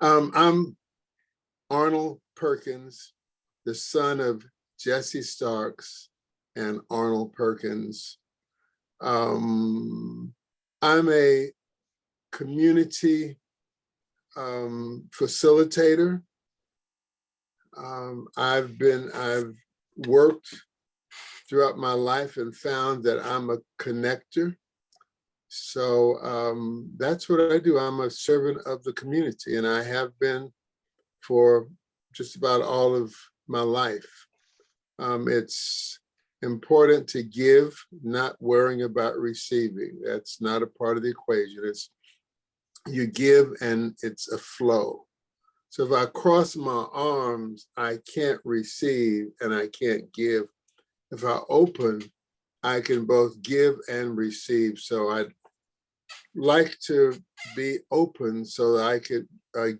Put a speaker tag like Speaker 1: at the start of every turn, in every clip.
Speaker 1: I'm Arnold Perkins, the son of Jesse Starks and Arnold Perkins. I'm a community facilitator. I've worked throughout my life and found that I'm a connector. So that's what I do. I'm a servant of the community, and I have been for just about all of my life. It's important to give, not worrying about receiving. That's not a part of the equation. It's you give and it's a flow. So if I cross my arms, I can't receive and I can't give. If I open, I can both give and receive. So I'd like to be open so that I could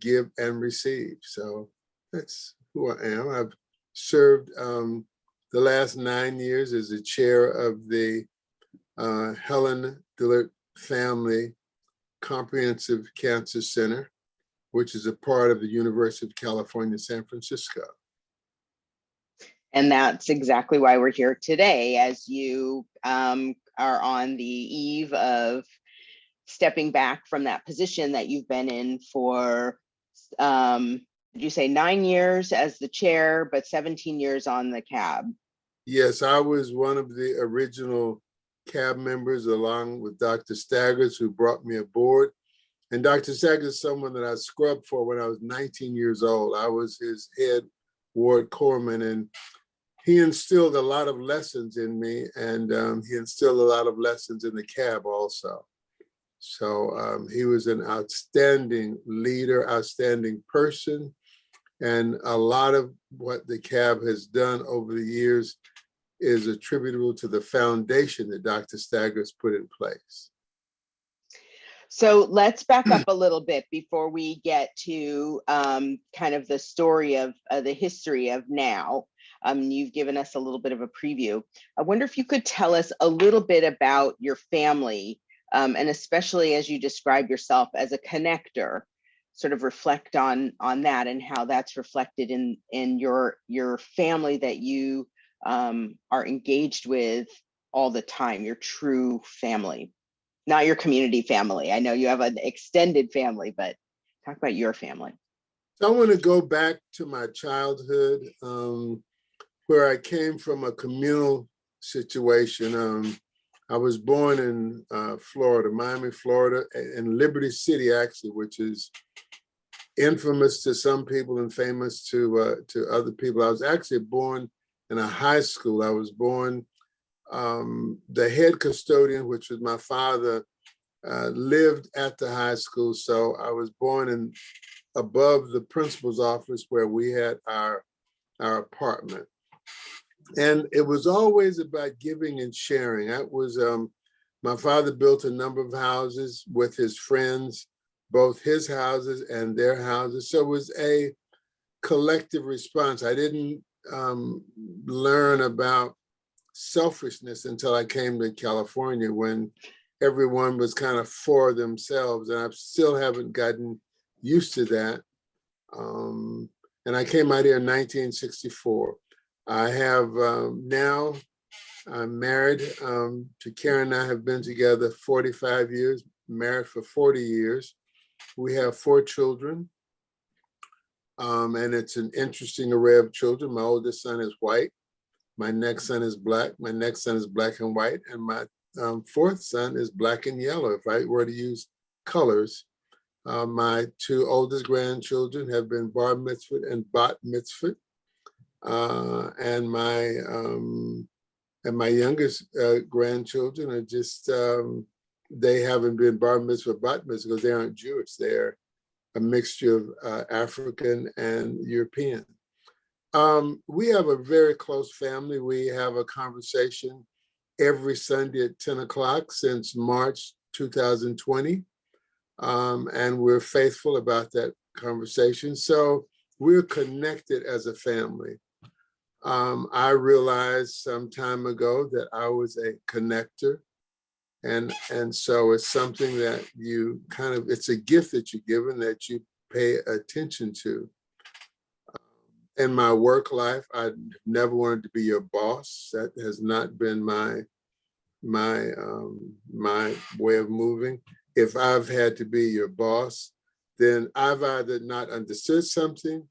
Speaker 1: give and receive. So that's who I am. I've served the last 9 years as the chair of the Helen Diller Family Comprehensive Cancer Center, which is a part of the University of California, San Francisco.
Speaker 2: And that's exactly why we're here today, as you are on the eve of stepping back from that position that you've been in for, did you say 9 years as the chair, but 17 years on the CAB?
Speaker 1: Yes, I was one of the original CAB members, along with Dr. Staggers, who brought me aboard. And Dr. Staggers is someone that I scrubbed for when I was 19 years old. I was his head ward corpsman, and he instilled a lot of lessons in me, and he instilled a lot of lessons in the CAB also. So he was an outstanding leader, outstanding person, and a lot of what the CAB has done over the years is attributable to the foundation that Dr. Staggers put in place.
Speaker 2: So let's back up a little bit before we get to kind of the story of the history of now. You've given us a little bit of a preview. I wonder if you could tell us a little bit about your family, and especially as you describe yourself as a connector, sort of reflect on that and how that's reflected in your family that you are engaged with all the time, your true family. Not your community family. I know you have an extended family, but talk about your family.
Speaker 1: So I want to go back to my childhood, where I came from a communal situation. I was born in Florida, Miami, Florida, in Liberty City, actually, which is infamous to some people and famous to other people. I was actually born in a high school. I was born the head custodian, which was my father, lived at the high school. So I was born in above the principal's office where we had our apartment. And it was always about giving and sharing. That was, my father built a number of houses with his friends, both his houses and their houses. So it was a collective response. I didn't learn about selfishness until I came to California, when everyone was kind of for themselves, and I still haven't gotten used to that. And I came out here in 1964. I have now, I'm married to Karen, and I have been together 45 years, married for 40 years. We have 4 children, and it's an interesting array of children. My oldest son is white. My next son is black. My next son is black and white. And my 4th son is black and yellow, if I were to use colors. My 2 oldest grandchildren have been bar mitzvahed and bat mitzvahed. And my youngest grandchildren are just, they haven't been bar mitzvah, bat mitzvah, because they aren't Jewish. They're a mixture of African and European. We have a very close family. We have a conversation every Sunday at 10 o'clock since March 2020. And we're faithful about that conversation. So we're connected as a family. I realized some time ago that I was a connector. And so it's something that you kind of, it's a gift that you're given, that you pay attention to. In my work life, I never wanted to be your boss. That has not been my way of moving. If I've had to be your boss, then I've either not understood something,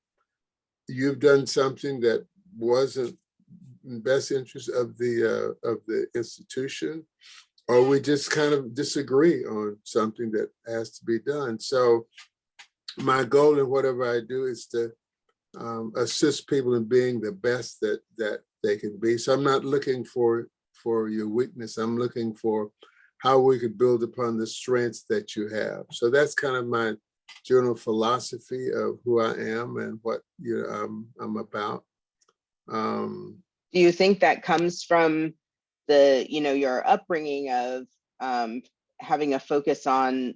Speaker 1: you've done something that wasn't in best interest of the institution, or we just kind of disagree on something that has to be done. So my goal in whatever I do is to assist people in being the best that they can be. So I'm not looking for your weakness. I'm looking for how we could build upon the strengths that you have. So that's kind of my general philosophy of who I am and what I'm about.
Speaker 2: Do you think that comes from your upbringing of having a focus on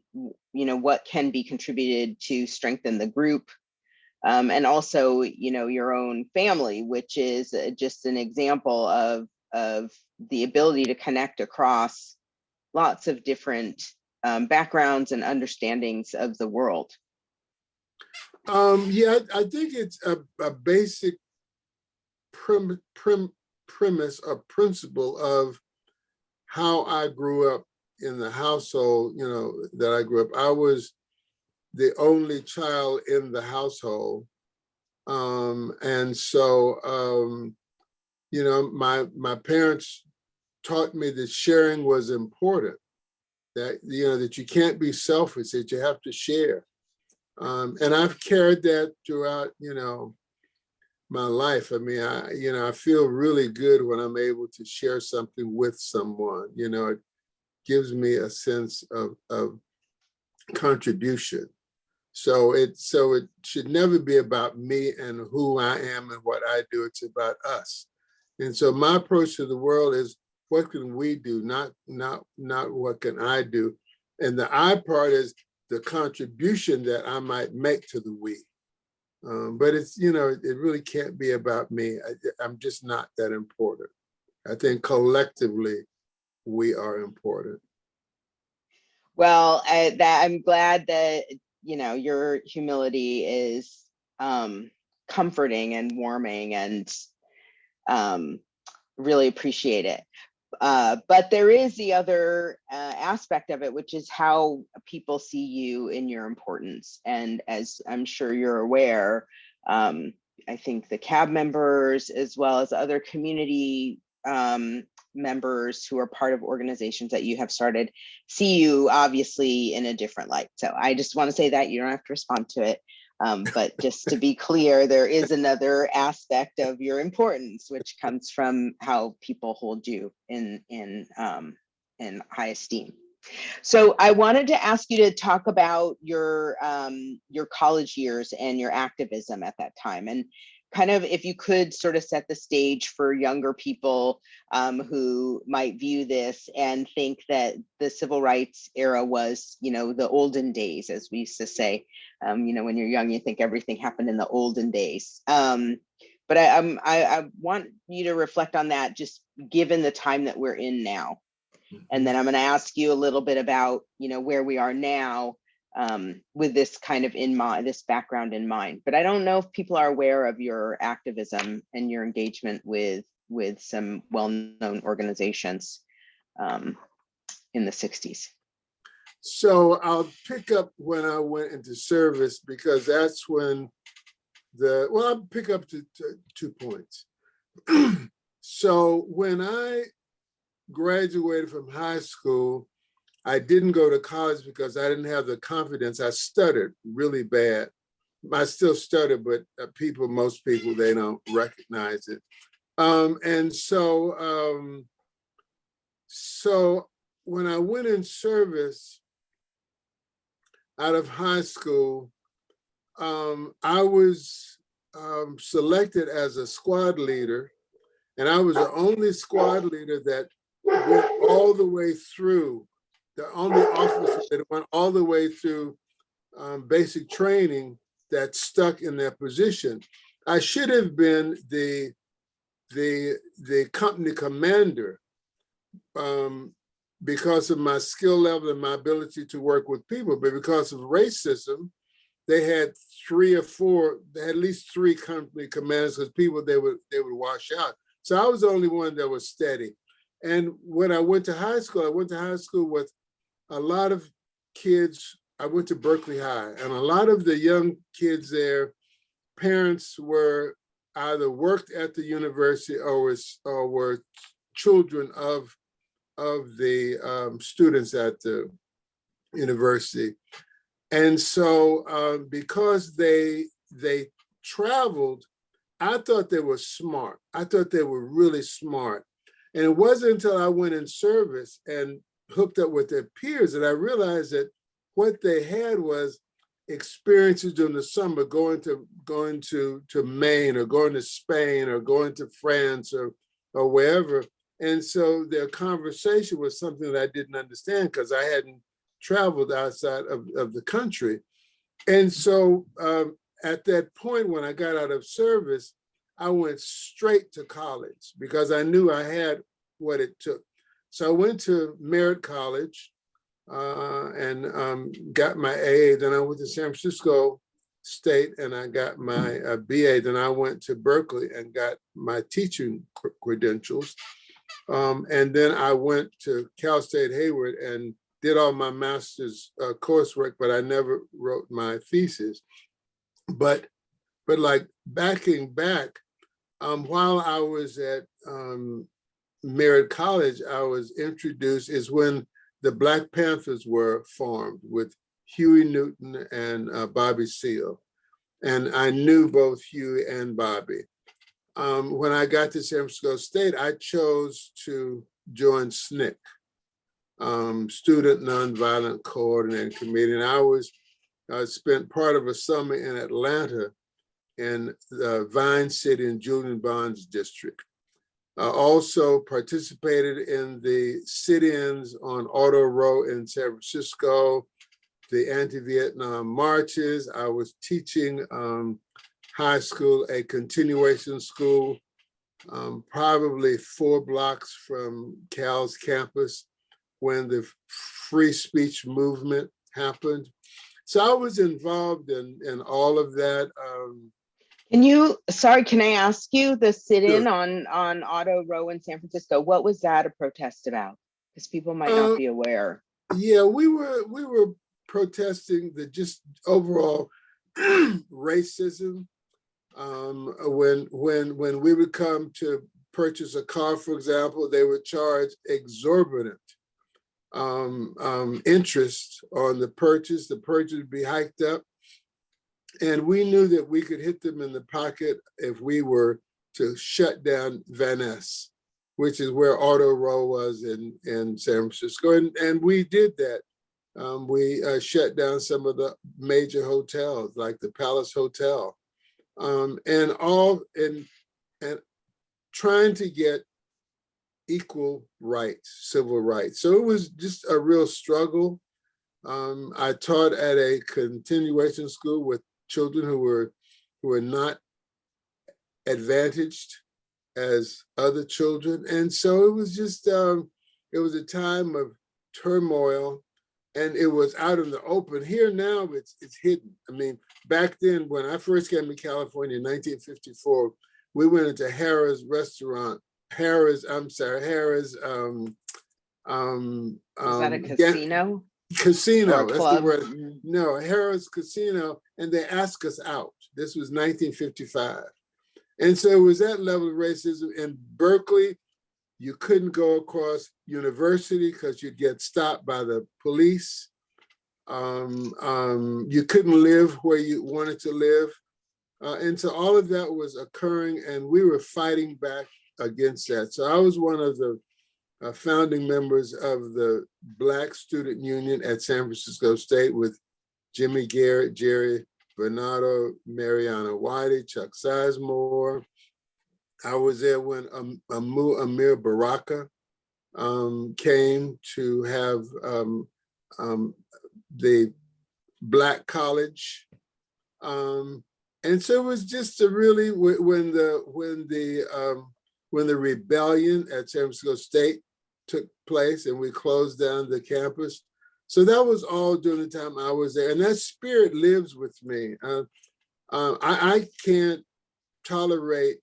Speaker 2: what can be contributed to strengthen the group, and also your own family, which is just an example of the ability to connect across lots of different backgrounds and understandings of the world?
Speaker 1: Yeah, I think it's a basic premise or principle of how I grew up in the household, that I grew up. I was the only child in the household. And so, my parents taught me that sharing was important, that, that you can't be selfish, that you have to share. And I've carried that throughout, my life. I mean, I feel really good when I'm able to share something with someone. It gives me a sense of contribution. So it should never be about me and who I am and what I do. It's about us. And so my approach to the world is, what can we do? Not what can I do? And the I part is the contribution that I might make to the we. But it's, it really can't be about me. I'm just not that important. I think collectively we are important.
Speaker 2: Well, I'm glad that your humility is comforting and warming, and really appreciate it. But there is the other aspect of it, which is how people see you in your importance. And as I'm sure you're aware, I think the CAB members, as well as other community members who are part of organizations that you have started, see you obviously in a different light. So I just want to say that. You don't have to respond to it. But just to be clear, there is another aspect of your importance, which comes from how people hold you in high esteem. So I wanted to ask you to talk about your college years and your activism at that time, and kind of, if you could sort of set the stage for younger people who might view this and think that the civil rights era was, the olden days, as we used to say. When you're young, you think everything happened in the olden days. But I want you to reflect on that, just given the time that we're in now. And then I'm going to ask you a little bit about, where we are now, with this kind of this background in mind. But I don't know if people are aware of your activism and your engagement with some well-known organizations in the 60s.
Speaker 1: So I'll pick up when I went into service, because that's when I'll pick up to 2 points. So when I graduated from high school, I didn't go to college because I didn't have the confidence. I stuttered really bad. I still stutter, but most people, they don't recognize it. And so when I went in service out of high school, I was selected as a squad leader, and I was the only squad leader that went all the way through, the only officer that went all the way through basic training that stuck in their position. I should have been the company commander because of my skill level and my ability to work with people, but because of racism, they had 3 or 4, they had at least 3 company commanders, because people they would wash out. So I was the only one that was steady. And when I went to high school with a lot of kids. I went to Berkeley High, and a lot of the young kids there, parents were either worked at the university or were children of the students at the university. And so because they traveled, I thought they were smart. I thought they were really smart. And it wasn't until I went in service and hooked up with their peers that I realized that what they had was experiences during the summer, going to Maine or going to Spain or going to France or wherever. And so their conversation was something that I didn't understand because I hadn't traveled outside of the country. And so at that point, when I got out of service, I went straight to college because I knew I had what it took. So I went to Merritt College and got my AA. Then I went to San Francisco State and I got my BA. Then I went to Berkeley and got my teaching credentials. And then I went to Cal State Hayward and did all my master's coursework, but I never wrote my thesis. But like backing back, while I was at Merritt College, I was introduced is when the Black Panthers were formed with Huey Newton and Bobby Seale. And I knew both Huey and Bobby. When I got to San Francisco State, I chose to join SNCC, Student Nonviolent Coordinating Committee. And I spent part of a summer in Atlanta in the Vine City and Julian Bonds district. Also participated in the sit-ins on Auto Row in San Francisco, the anti-Vietnam marches. I was teaching high school, a continuation school, probably 4 blocks from Cal's campus when the free speech movement happened. So I was involved in all of that.
Speaker 2: Can I ask you the sit-in
Speaker 1: Sure.
Speaker 2: on Auto Row in San Francisco? What was that a protest about? Because people might not be aware.
Speaker 1: Yeah, we were protesting the just overall racism. When we would come to purchase a car, for example, they would charge exorbitant interest on the purchase. The purchase would be hiked up. And we knew that we could hit them in the pocket if we were to shut down Van Ness, which is where Auto Row was in San Francisco. And we did that. We shut down some of the major hotels like the Palace Hotel and trying to get equal rights, civil rights. So it was just a real struggle. I taught at a continuation school with children who were not advantaged as other children. And so it was just, it was a time of turmoil and it was out in the open. Here now it's hidden. I mean, back then when I first came to California in 1954, we went into Harrah's restaurant, Harrah's.
Speaker 2: Is that a casino?
Speaker 1: Casino,
Speaker 2: or a
Speaker 1: that's
Speaker 2: club?
Speaker 1: the word. No, Harrah's Casino, and they asked us out. This was 1955. And so it was that level of racism. In Berkeley, you couldn't go across University because you'd get stopped by the police. You couldn't live where you wanted to live. And so all of that was occurring and we were fighting back against that. So I was one of the founding members of the Black Student Union at San Francisco State with Jimmy Garrett, Jerry Bernardo, Mariana Whitey, Chuck Sizemore. I was there when Amir Baraka came to have the Black College. And so it was just a really, when the rebellion at San Francisco State took place and we closed down the campus, So that was all during the time I was there. And that spirit lives with me. I can't tolerate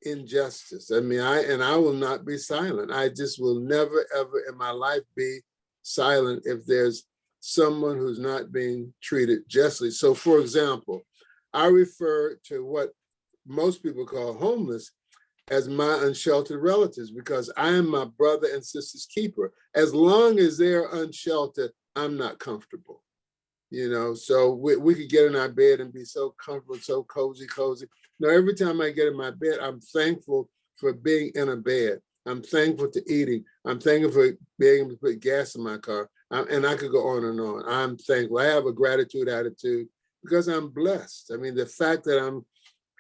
Speaker 1: injustice. I mean, I will not be silent. I just will never, ever in my life be silent if there's someone who's not being treated justly. So for example, I refer to what most people call homeless as my unsheltered relatives, because I am my brother and sister's keeper. As long as they're unsheltered, I'm not comfortable. You know, so we could get in our bed and be so comfortable, so cozy. Now, every time I get in my bed, I'm thankful for being in a bed. I'm thankful to eating. I'm thankful for being able to put gas in my car. And I could go on and on. I'm thankful. I have a gratitude attitude because I'm blessed. I mean, the fact that I'm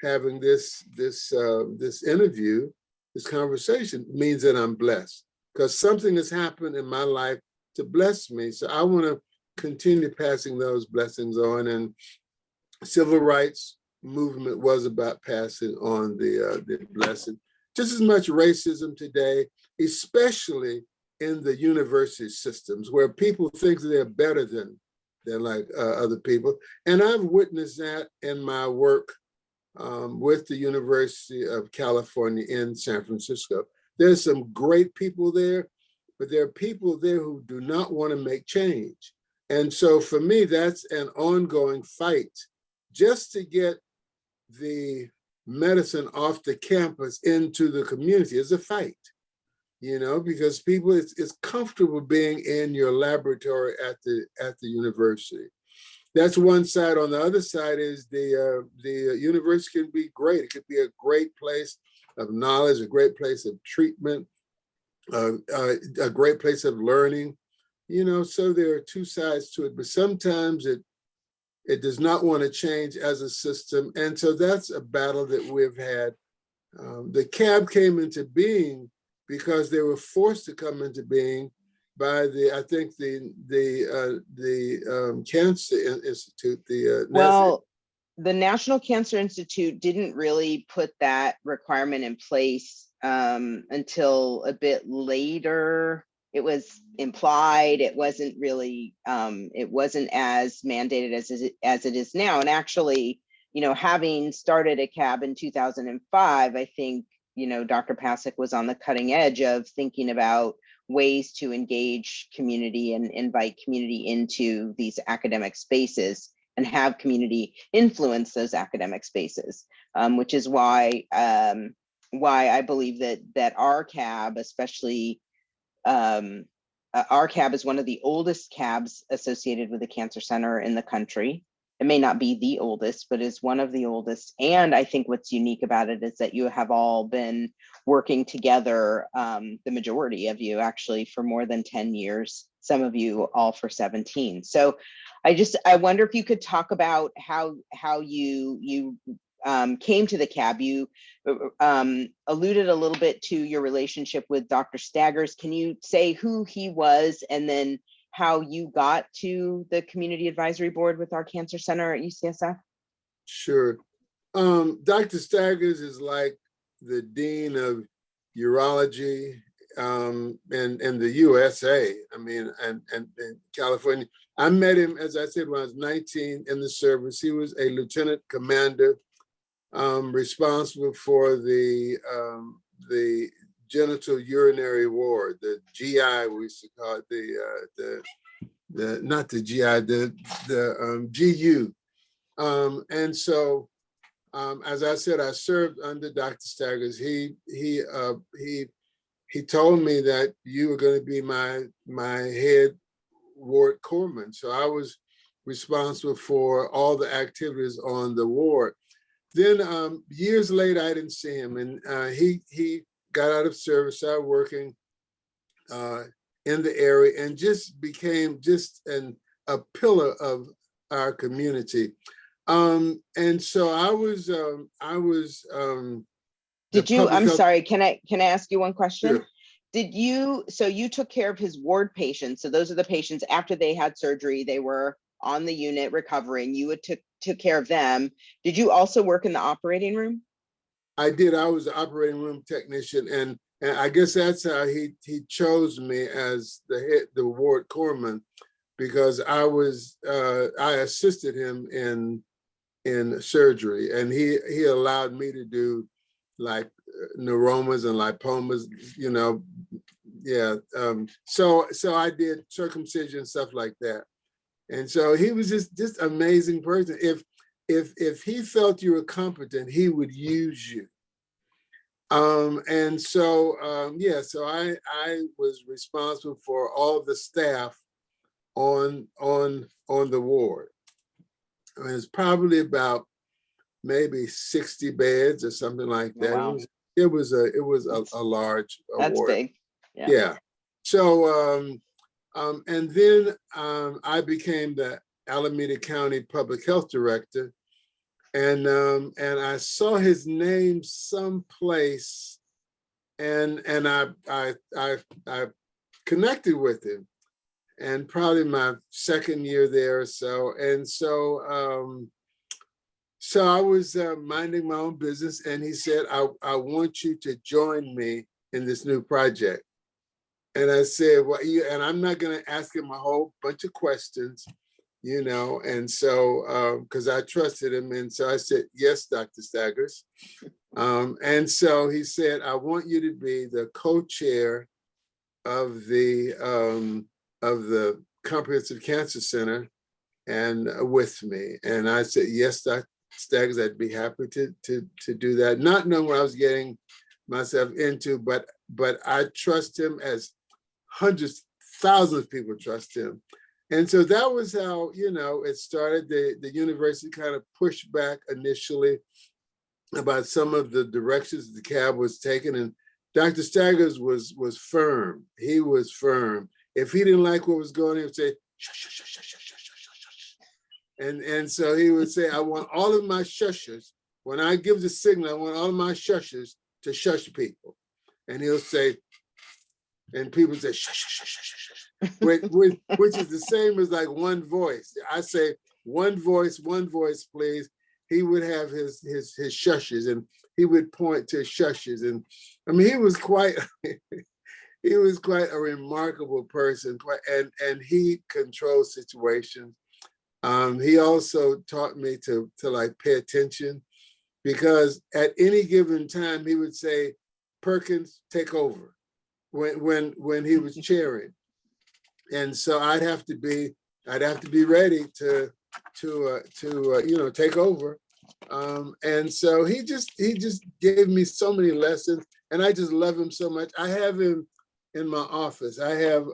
Speaker 1: having this interview, this conversation, means that I'm blessed because something has happened in my life to bless me. So I want to continue passing those blessings on. And civil rights movement was about passing on the blessing. Just as much racism today, especially in the university systems where people think they're better than like other people. And I've witnessed that in my work with the University of California in San Francisco. There's some great people there, but there are people there who do not want to make change. And so for me, that's an ongoing fight just to get the medicine off the campus into the community is a fight, you know, because people, it's comfortable being in your laboratory at the university. That's one side. On the other side is the university can be great. It could be a great place of knowledge, a great place of treatment, a great place of learning. You know, so there are two sides to it, but sometimes it does not want to change as a system. And so that's a battle that we've had. The CAB came into being because they were forced to come into being by I think the Cancer Institute,
Speaker 2: well, the National Cancer Institute didn't really put that requirement in place until a bit later. It was implied. It wasn't really, it wasn't as mandated as it is now. And actually, you know, having started a CAB in 2005, I think, you know, Dr. Pasek was on the cutting edge of thinking about ways to engage community and invite community into these academic spaces and have community influence those academic spaces, which is why I believe that our CAB, especially our CAB, is one of the oldest CABs associated with the Cancer Center in the country. It may not be the oldest, but is one of the oldest. And I think what's unique about it is that you have all been working together, the majority of you actually, for more than 10 years, some of you all for 17. So I wonder if you could talk about how you came to the CAB. You alluded a little bit to your relationship with Dr. Staggers. Can you say who he was and then how you got to the Community Advisory Board with our Cancer Center at UCSF?
Speaker 1: Sure. Dr. Staggers is like the Dean of Urology in the USA. I mean, and California. I met him, as I said, when I was 19 in the service. He was a lieutenant commander responsible for the genital urinary ward, the GI, we used to call it, the not the GI, the GU. And so, as I said, I served under Dr. Staggers. He told me that you were going to be my head ward corpsman. So I was responsible for all the activities on the ward. Then years later, I didn't see him, and he got out of service, started working in the area, and just became just a pillar of our community. And so I was.
Speaker 2: Did you? I'm sorry. Can I ask you one question?
Speaker 1: Sure.
Speaker 2: Did you? So you took care of his ward patients. So those are the patients after they had surgery, they were on the unit recovering. You took care of them. Did you also work in the operating room?
Speaker 1: I did. I was the operating room technician, and I guess that's how he chose me as the ward corpsman. because I assisted him in surgery, and he allowed me to do like neuromas and lipomas, you know, yeah. So I did circumcision, stuff like that. And so he was just amazing person. If he felt you were competent, he would use you. And so yeah, so I was responsible for all the staff on the ward. I mean, it's probably about maybe 60 beds or something like that.
Speaker 2: Wow.
Speaker 1: It was a large
Speaker 2: That's
Speaker 1: award.
Speaker 2: big. Yeah.
Speaker 1: Yeah. So and then I became the Alameda County Public Health Director, and I saw his name someplace, and I connected with him, and probably my second year there or so, and so so I was minding my own business, and he said, I want you to join me in this new project. And I said, well, and I'm not going to ask him a whole bunch of questions, you know, and so, because I trusted him. And so I said, yes, Dr. Staggers. And so he said, I want you to be the co-chair of the Comprehensive Cancer Center and with me. And I said, yes, Dr. Staggers, I'd be happy to do that. Not knowing what I was getting myself into, but I trust him as hundreds, thousands of people trust him. And so that was how, you know, it started. The university kind of pushed back initially about some of the directions the CAB was taking. And Dr. Staggers was firm. He was firm. If he didn't like what was going on, he would say, shush, shush, shush, shush, shush, shush, shush, shush. And so he would say, I want all of my shushes, when I give the signal, I want all of my shushes to shush people. And he'll say, and people say, shush, shush, shush, shush, shush, which is the same as like one voice. I say, one voice, please. He would have his shushes, and he would point to shushes. And I mean, he was quite a remarkable person, and he controlled situations. He also taught me to like pay attention, because at any given time he would say, Perkins, take over, when he was chairing. And so I'd have to be ready to you know, take over. And so he just gave me so many lessons, and I just love him so much. I have him in my office. I have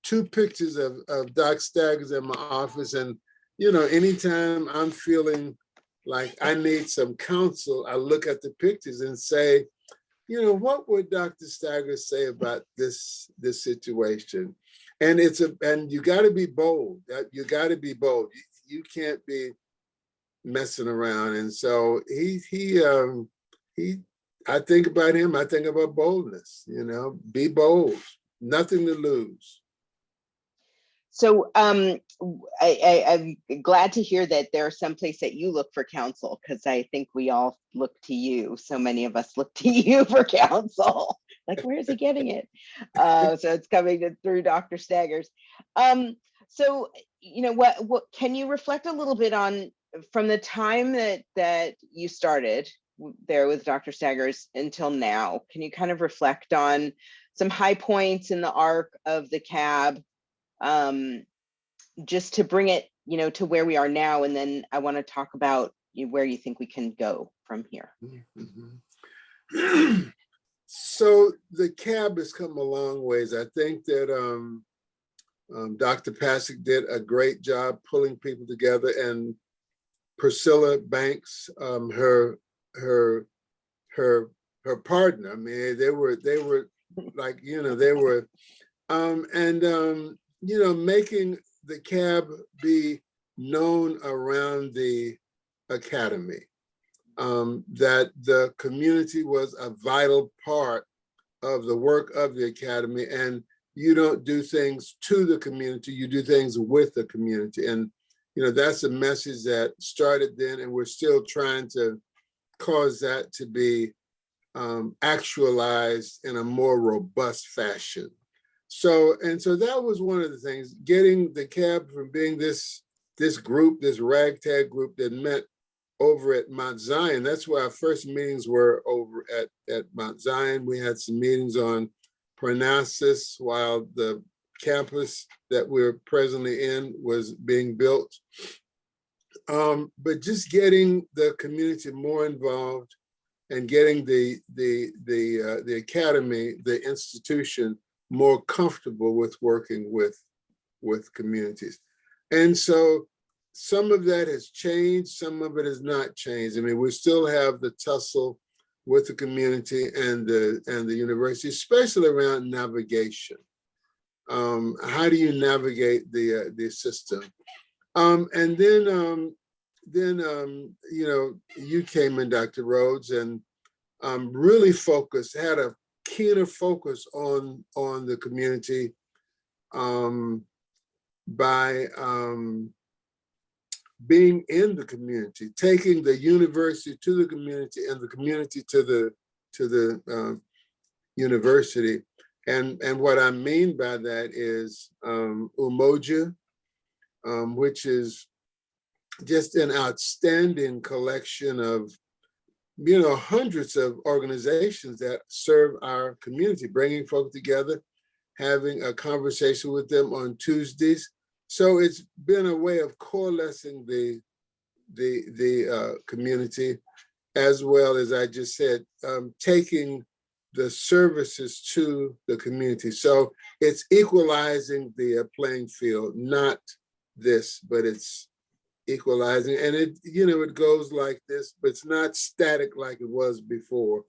Speaker 1: 2 pictures of Doc Staggers in my office, and you know, anytime I'm feeling like I need some counsel, I look at the pictures and say, you know, what would Dr. Staggers say about this situation? And and you got to be bold. You got to be bold. You can't be messing around. And so I think about him. I think about boldness. You know, be bold. Nothing to lose.
Speaker 2: So I'm glad to hear that there's some place that you look for counsel, because I think we all look to you. So many of us look to you for counsel. Like, where's he getting it? So it's coming through Dr. Staggers. So, you know, what can you reflect a little bit on from the time that you started there with Dr. Staggers until now? Can you kind of reflect on some high points in the arc of the CAB? Just to bring it, you know, to where we are now, and then I want to talk about where you think we can go from here.
Speaker 1: Mm-hmm. So the CAB has come a long ways. I think that Dr. Pasick did a great job pulling people together, and Priscilla Banks, her partner. I mean, they were like, you know, they were, you know, making the CAB be known around the academy, that the community was a vital part of the work of the academy, and you don't do things to the community, you do things with the community. And, you know, that's a message that started then, and we're still trying to cause that to be actualized in a more robust fashion. so that was one of the things, getting the cab from being this group, this ragtag group that met over at Mount Zion. That's where our first meetings were, over at Mount Zion. We had some meetings on Parnassus while the campus that we're presently in was being built. But just getting the community more involved and getting the academy, the institution, more comfortable with working with communities. And so some of that has changed, some of it has not changed. I mean, we still have the tussle with the community and the university, especially around navigation. How do you navigate the system? And then you know, you came in, Dr. Rhoads, and really had a keener focus on the community by being in the community, taking the university to the community and the community to the university. And what I mean by that is Umoja, which is just an outstanding collection of, you know, hundreds of organizations that serve our community, bringing folk together, having a conversation with them on Tuesdays. So it's been a way of coalescing the community, as well as I just said, taking the services to the community. So it's equalizing the playing field, not this, but it's equalizing. And it, you know, it goes like this, but it's not static like it was before.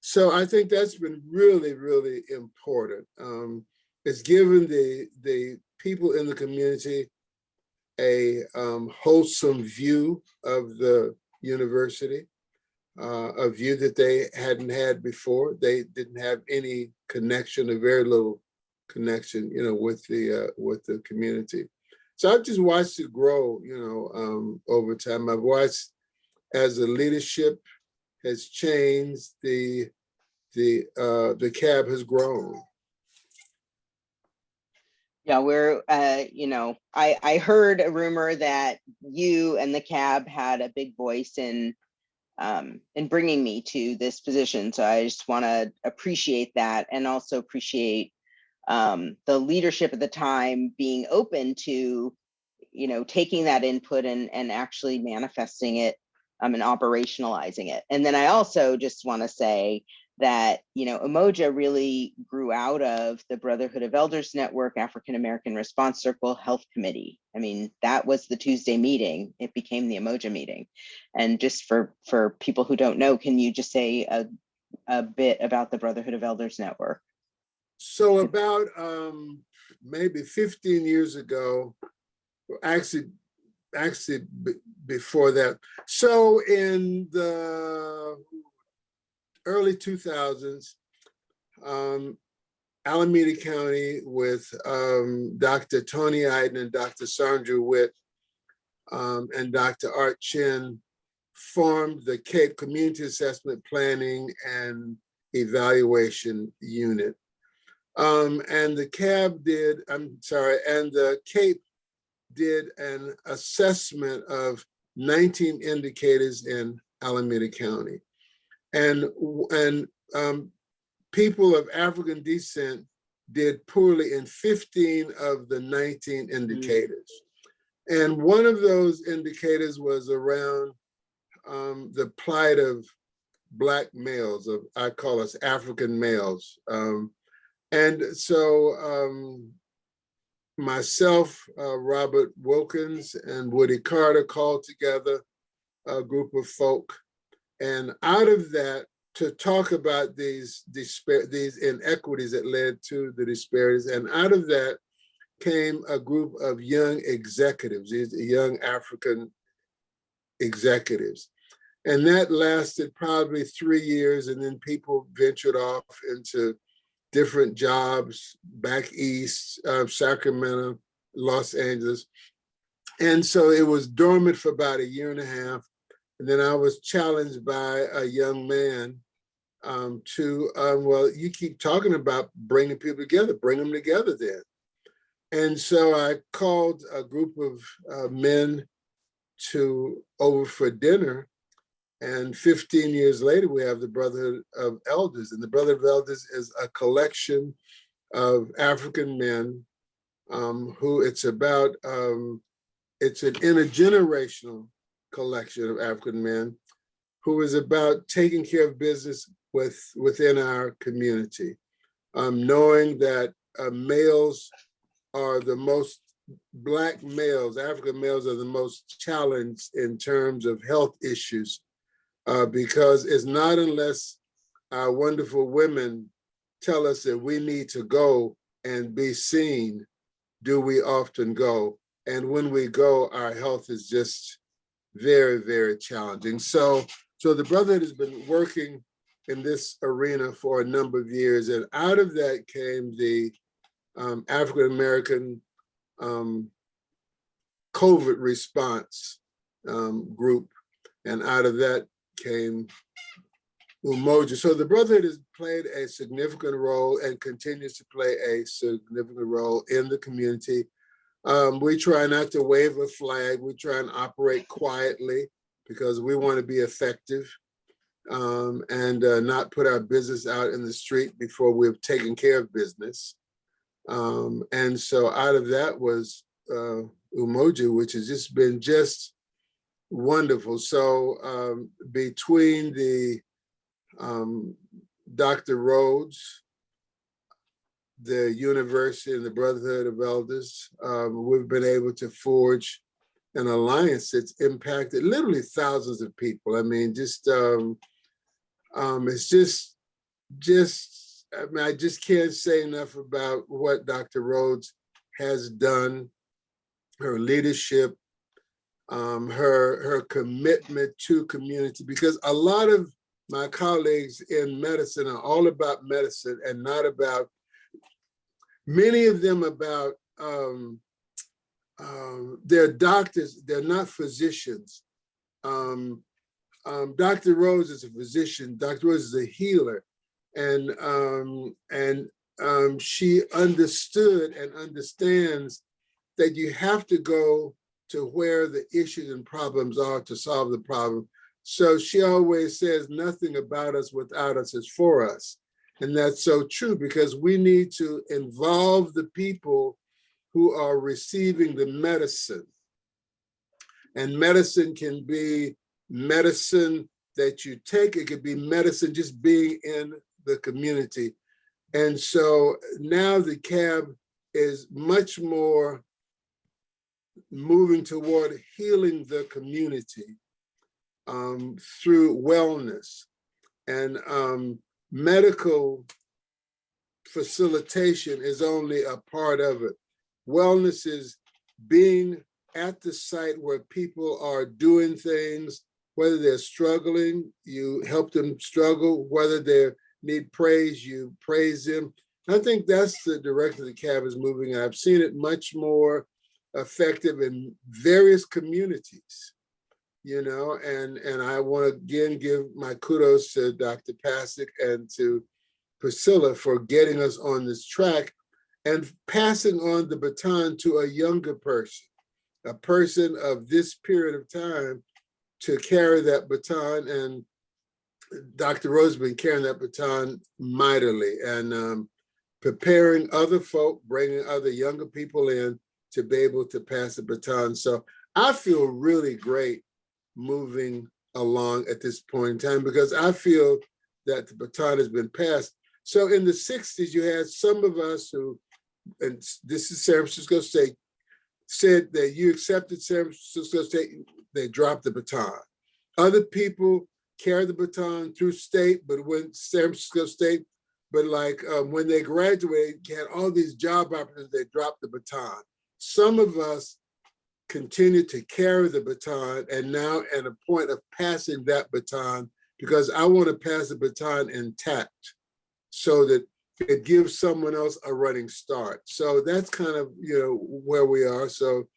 Speaker 1: So I think that's been really, really important. It's given the people in the community a wholesome view of the university, a view that they hadn't had before. They didn't have any connection, or very little connection, you know, with the community. So I've just watched it grow, you know, over time. I've watched as the leadership has changed, the cab has grown.
Speaker 2: Yeah, we're, you know, I heard a rumor that you and the cab had a big voice in bringing me to this position. So I just want to appreciate that, and also appreciate the leadership at the time being open to, you know, taking that input and actually manifesting it and operationalizing it. And then I also just want to say that, you know, Umoja really grew out of the Brotherhood of Elders Network, African American Response Circle, Health Committee. I mean, that was the Tuesday meeting. It became the Umoja meeting. And just for people who don't know, can you just say a bit about the Brotherhood of Elders Network?
Speaker 1: So about maybe 15 years ago, actually before that. So in the early 2000s, Alameda County with Dr. Tony Iden and Dr. Sandra Witt and Dr. Art Chin formed the Cape Community Assessment Planning and Evaluation Unit. And the CAB did, and the Cape did an assessment of 19 indicators in Alameda County. And people of African descent did poorly in 15 of the 19 indicators. And one of those indicators was around the plight of Black males, I call us African males. And so myself, Robert Wilkins, and Woody Carter called together a group of folk. And out of that, to talk about these inequities that led to the disparities. And out of that came a group of young executives, these young African executives. And that lasted probably 3 years. And then people ventured off into different jobs back east, Sacramento, Los Angeles. And so it was dormant for about 1.5 years. And then I was challenged by a young man well, you keep talking about bringing people together, bring them together then. And so I called a group of men over for dinner. And 15 years later, we have the Brotherhood of Elders. And the Brotherhood of Elders is a collection of African men who it's an intergenerational collection of African men who is about taking care of business within our community, knowing that males are the most, Black males, African males are the most challenged in terms of health issues, because it's not unless our wonderful women tell us that we need to go and be seen, do we often go. And when we go, our health is just very, very challenging. So the Brotherhood has been working in this arena for a number of years. And out of that came the African-American COVID response group. And out of that came Umoja. So the Brotherhood has played a significant role and continues to play a significant role in the community. We try not to wave a flag. We try and operate quietly because we want to be effective, and not put our business out in the street before we've taken care of business. And so out of that was Umoja, which has just been wonderful. So between the Dr. Rhoads, the university, and the Brotherhood of Elders, we've been able to forge an alliance that's impacted literally thousands of people. I mean, it's I mean, I just can't say enough about what Dr. Rhoads has done, her leadership, her commitment to community, because a lot of my colleagues in medicine are all about medicine and not about, many of them about, they're doctors, they're not physicians. Dr. Rhoads is a physician, Dr. Rhoads is a healer, and she understood and understands that you have to go to where the issues and problems are to solve the problem. So she always says, nothing about us without us is for us. And that's so true, because we need to involve the people who are receiving the medicine. And medicine can be medicine that you take, it could be medicine just being in the community. And so now the CAB is much more moving toward healing the community through wellness, and medical facilitation is only a part of it. Wellness is being at the site where people are doing things, whether they're struggling, you help them struggle, whether they need praise, you praise them. I think that's the direction the CAB is moving. I've seen it much more effective in various communities, you know, and I want to again give my kudos to Dr. Pasick and to Priscilla for getting us on this track and passing on the baton to a younger person, a person of this period of time, to carry that baton. And Dr. Rhoads has been carrying that baton mightily and preparing other folk, bringing other younger people in to be able to pass the baton. So I feel really great moving along at this point in time, because I feel that the baton has been passed. So in the 60s, you had some of us who, and this is San Francisco State, said that you accepted San Francisco State, they dropped the baton. Other people carried the baton through state, but went San Francisco State, but like when they graduated, had all these job opportunities, they dropped the baton. Some of us continue to carry the baton, and now at a point of passing that baton, because I want to pass the baton intact so that it gives someone else a running start. So that's kind of, you know, where we are. So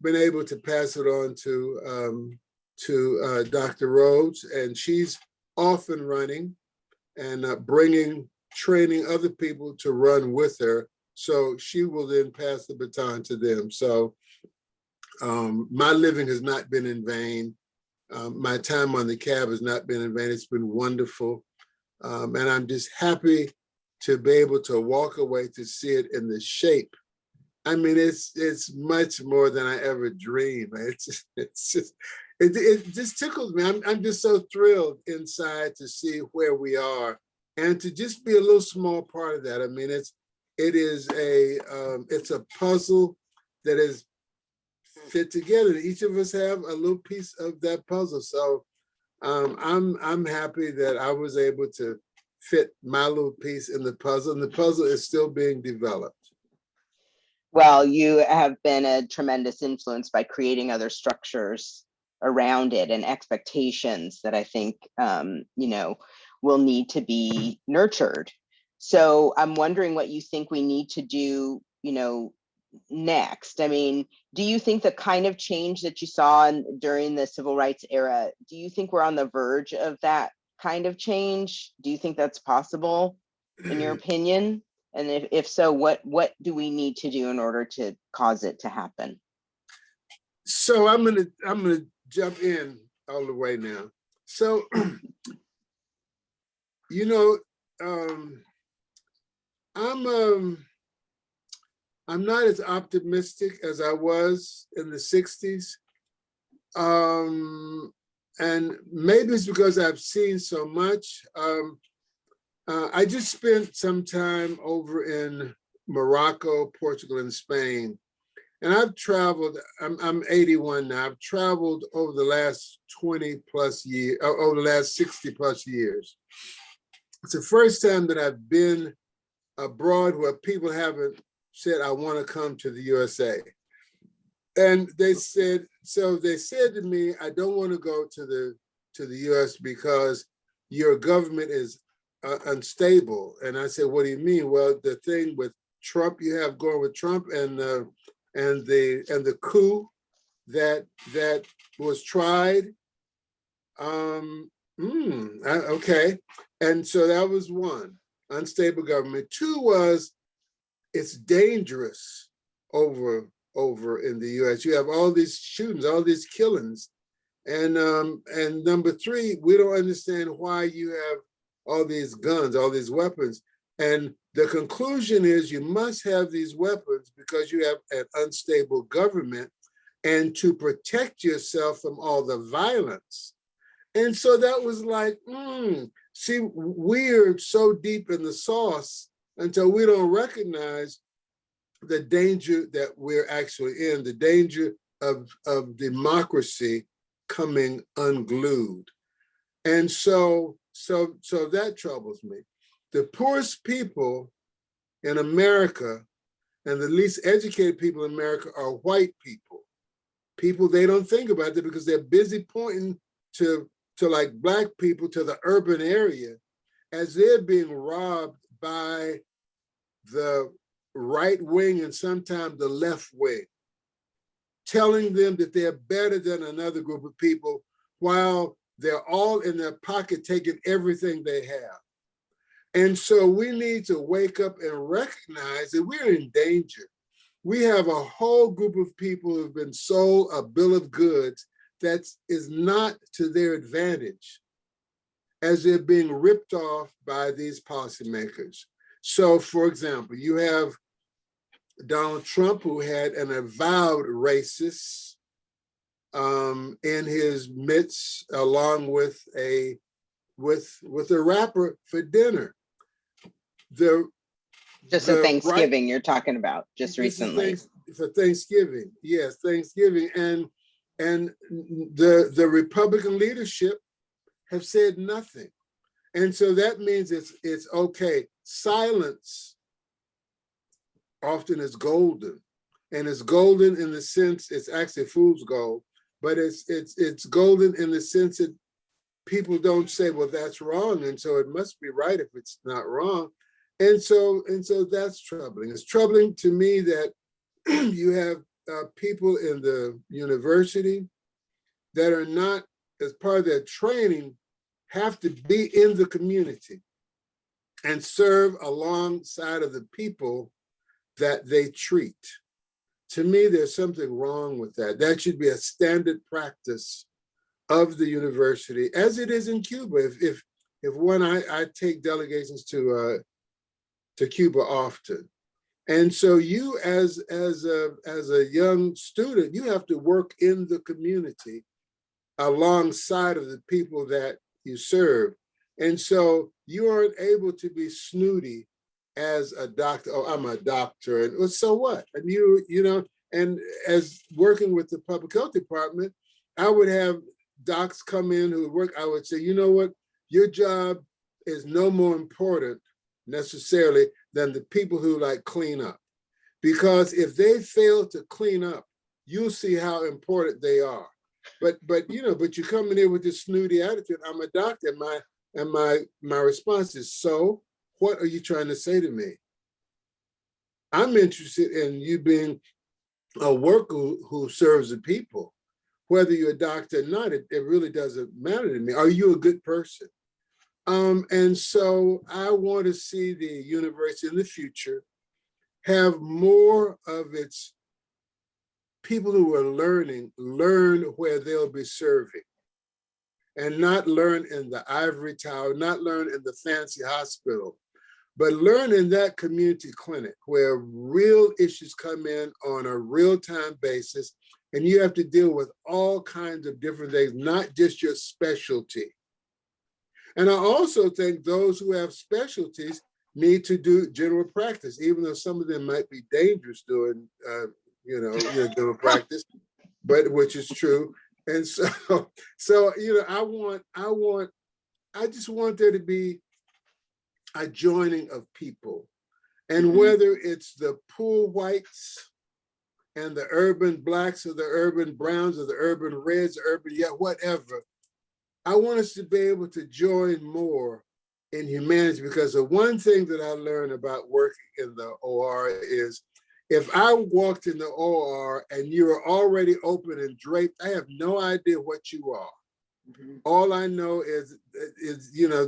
Speaker 1: been able to pass it on to Dr. Rhoads, and she's off and running. and training other people to run with her. So she will then pass the baton to them. So my living has not been in vain. My time on the cab has not been in vain. It's been wonderful. And I'm just happy to be able to walk away to see it in the shape. I mean, it's much more than I ever dreamed. It just tickles me. I'm just so thrilled inside to see where we are and to just be a little small part of that. I mean, it's a puzzle that is fit together. Each of us have a little piece of that puzzle. So I'm happy that I was able to fit my little piece in the puzzle, and the puzzle is still being developed.
Speaker 2: Well, you have been a tremendous influence by creating other structures around it and expectations that I think, will need to be nurtured. So I'm wondering what you think we need to do, next. I mean, do you think the kind of change that you saw during the civil rights era, do you think we're on the verge of that kind of change? Do you think that's possible, in your opinion? And if so, what do we need to do in order to cause it to happen?
Speaker 1: So I'm gonna jump in all the way now. So I'm not as optimistic as I was in the 60s. And maybe it's because I've seen so much. I just spent some time over in Morocco, Portugal, and Spain. And I've traveled, I'm 81 now. I've traveled over the last 20 plus years, over the last 60 plus years. It's the first time that I've been abroad where people haven't said, I want to come to the USA. And they said to me, I don't want to go to the US because your government is unstable. And I said, what do you mean? Well, the thing with Trump, you have going with Trump and the coup that was tried. Okay. And so that was one, unstable government. Two was, it's dangerous over in the US. You have all these shootings, all these killings. And number three, we don't understand why you have all these guns, all these weapons. And the conclusion is you must have these weapons because you have an unstable government and to protect yourself from all the violence. And so that was like, see, we're so deep in the sauce until we don't recognize the danger that we're actually in, the danger of democracy coming unglued. And so that troubles me. The poorest people in America and the least educated people in America are white people. People they don't think about it because they're busy pointing to like Black people to the urban area as they're being robbed by the right wing and sometimes the left wing, telling them that they're better than another group of people while they're all in their pocket taking everything they have. And so we need to wake up and recognize that we're in danger. We have a whole group of people who've been sold a bill of goods that is not to their advantage as they're being ripped off by these policymakers. So for example, you have Donald Trump, who had an avowed racist in his midst, along with a rapper for dinner.
Speaker 2: Just for Thanksgiving, you're talking about just recently.
Speaker 1: For Thanksgiving, yes, Thanksgiving, and the Republican leadership have said nothing, and so that means it's okay. Silence often is golden, and it's golden in the sense it's actually fool's gold, but it's golden in the sense that people don't say, well, that's wrong, and so it must be right if it's not wrong. And so that's troubling. It's troubling to me that you have people in the university that are not, as part of their training, have to be in the community. and serve alongside of the people that they treat. To me, there's something wrong with that. That should be a standard practice of the university, as it is in Cuba. If one, I take delegations to Cuba often, and so you as a young student, you have to work in the community alongside of the people that you serve, and so you aren't able to be snooty as a doctor. Oh, I'm a doctor, and well, so what? And you know, and as working with the public health department, I would have docs come in who work. I would say, you know what, your job is no more important necessarily than the people who like clean up, because if they fail to clean up, you'll see how important they are. But you know, but you come in here with this snooty attitude. I'm a doctor, and my response is, so what are you trying to say to me? I'm interested in you being a worker who serves the people. Whether you're a doctor or not, it really doesn't matter to me. Are you a good person? And so I want to see the university in the future have more of its people who are learn where they'll be serving, and not learn in the ivory tower, not learn in the fancy hospital, but learn in that community clinic where real issues come in on a real-time basis, and you have to deal with all kinds of different things, not just your specialty. And I also think those who have specialties need to do general practice, even though some of them might be dangerous doing, general practice, but which is true. And so, I just want there to be a joining of people. And whether it's the poor whites and the urban blacks or the urban browns or the urban reds, or urban, whatever, I want us to be able to join more in humanity, because the one thing that I learned about working in the OR is if I walked in the OR and you are already open and draped, I have no idea what you are. All I know is,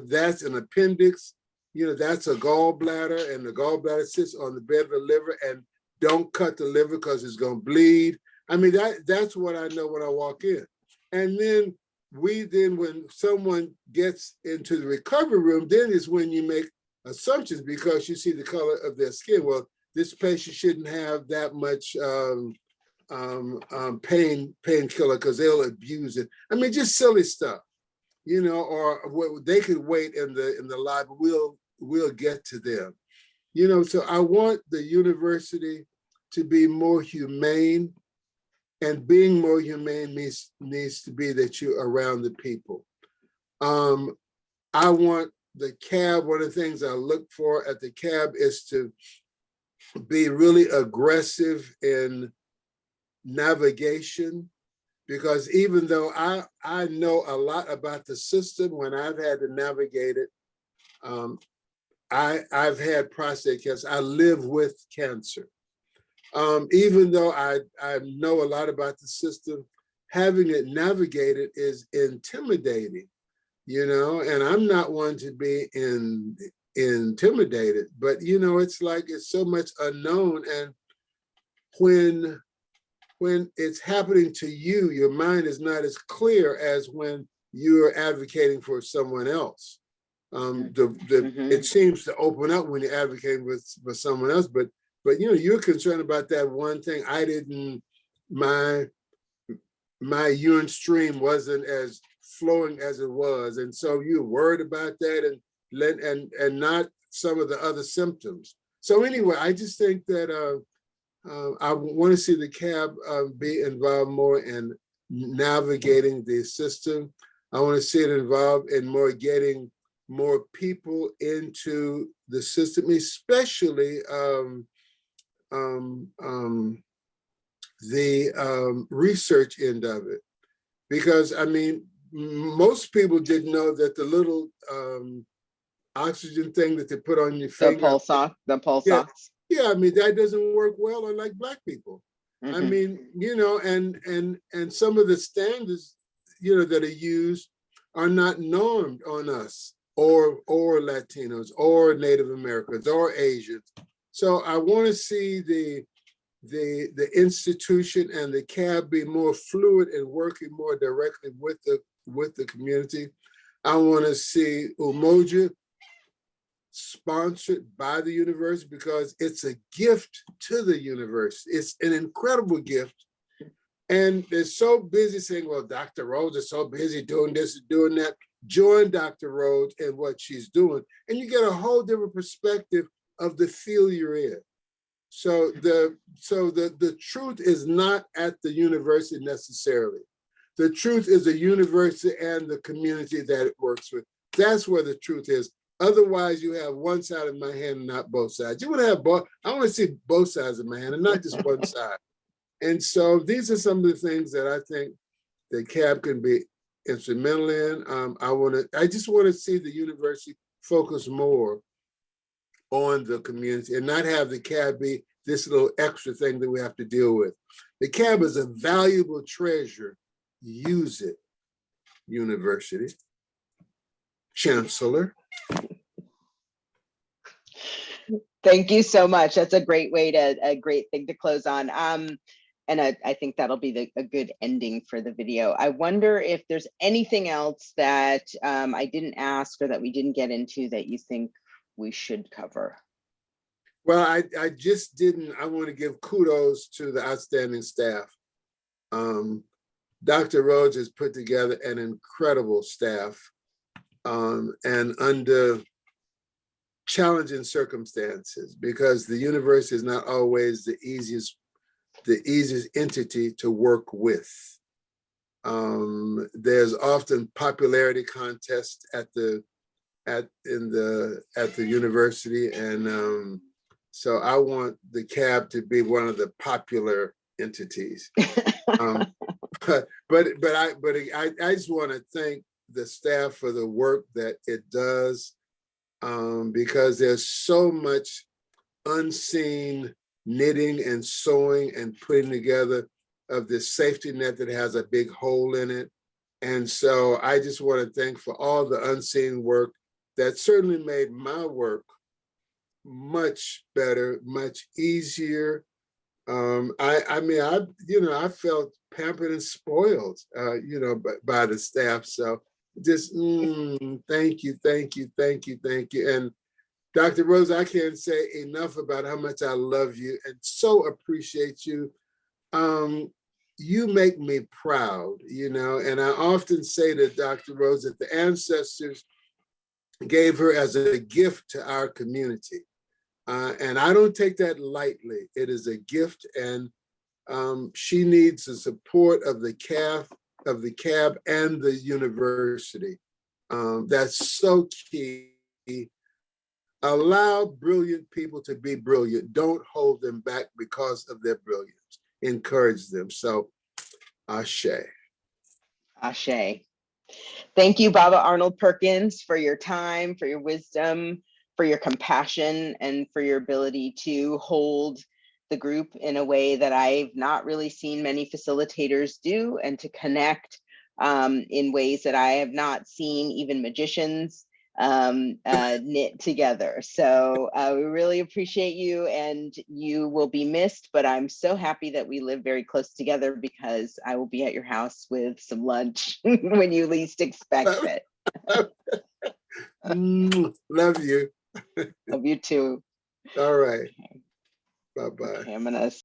Speaker 1: that's an appendix, that's a gallbladder, and the gallbladder sits on the bed of the liver, and don't cut the liver because it's going to bleed. I mean, that's what I know when I walk in. And then when someone gets into the recovery room, then is when you make assumptions, because you see the color of their skin. Well, this patient shouldn't have that much painkiller because they'll abuse it. I mean, just silly stuff, or they could wait in the lab. We'll get to them, So I want the university to be more humane, and being more humane needs to be that you're around the people. I want the cab. One of the things I look for at the cab is to be really aggressive in navigation, because even though I know a lot about the system, when I've had to navigate it, I've had prostate cancer. I live with cancer. Even though I know a lot about the system, having it navigated is intimidating, and I'm not one to be intimidated, but it's like it's so much unknown, and when it's happening to you, your mind is not as clear as when you're advocating for someone else. It seems to open up when you're advocating for someone else, but you're concerned about that one thing. My urine stream wasn't as flowing as it was, and so you're worried about that, and not some of the other symptoms. So anyway, I just think that I want to see the cab be involved more in navigating the system. I want to see it involved in more getting more people into the system, especially the research end of it. Because, I mean, most people didn't know that the little oxygen thing that they put on your finger.
Speaker 2: The pulse ox.
Speaker 1: Yeah, I mean, that doesn't work well on like Black people. I mean, and some of the standards, that are used are not normed on us. or Latinos or Native Americans or Asians. So I want to see the institution and the CAB be more fluid and working more directly with the community. I want to see Umoja sponsored by the university because it's a gift to the university. It's an incredible gift. And they're so busy saying, well, Dr. Rhoads is so busy doing this and doing that. Join Dr. Rhoads and what she's doing. And you get a whole different perspective of the field you're in. So the truth is not at the university necessarily. The truth is the university and the community that it works with. That's where the truth is. Otherwise, you have one side of my hand and not both sides. You want to have both. I want to see both sides of my hand and not just one side. And so these are some of the things that I think the CAB can be instrumental in. I just want to see the university focus more on the community and not have the CAB be this little extra thing that we have to deal with. The CAB is a valuable treasure. Use it, university. Chancellor.
Speaker 2: Thank you so much. That's a great thing to close on. And I think that'll be a good ending for the video. I wonder if there's anything else that I didn't ask or that we didn't get into that you think we should cover.
Speaker 1: Well, I just didn't. I want to give kudos to the outstanding staff. Dr. Rhoads has put together an incredible staff, and under challenging circumstances, because the university is not always the easiest entity to work with. There's often popularity contests at the university, and so I want the CAB to be one of the popular entities. But I just want to thank the staff for the work that it does, because there's so much unseen knitting and sewing and putting together of this safety net that has a big hole in it. And so I just want to thank for all the unseen work that certainly made my work much better, much easier. I felt pampered and spoiled, by the staff. So just thank you. And Dr. Rhoads, I can't say enough about how much I love you and so appreciate you. You make me proud, and I often say to Dr. Rhoads that the ancestors gave her as a gift to our community. And I don't take that lightly. It is a gift, and she needs the support of the CAB and the university. That's so key. Allow brilliant people to be brilliant. Don't hold them back because of their brilliance. Encourage them. So, ashe.
Speaker 2: Ashe. Thank you, Baba Arnold Perkins, for your time, for your wisdom, for your compassion, and for your ability to hold the group in a way that I've not really seen many facilitators do, and to connect in ways that I have not seen even magicians knit together. So we really appreciate you, and you will be missed, but I'm so happy that we live very close together, because I will be at your house with some lunch when you least expect it.
Speaker 1: Love you.
Speaker 2: Love you too.
Speaker 1: All right. Bye-bye.
Speaker 2: Okay, I'm gonna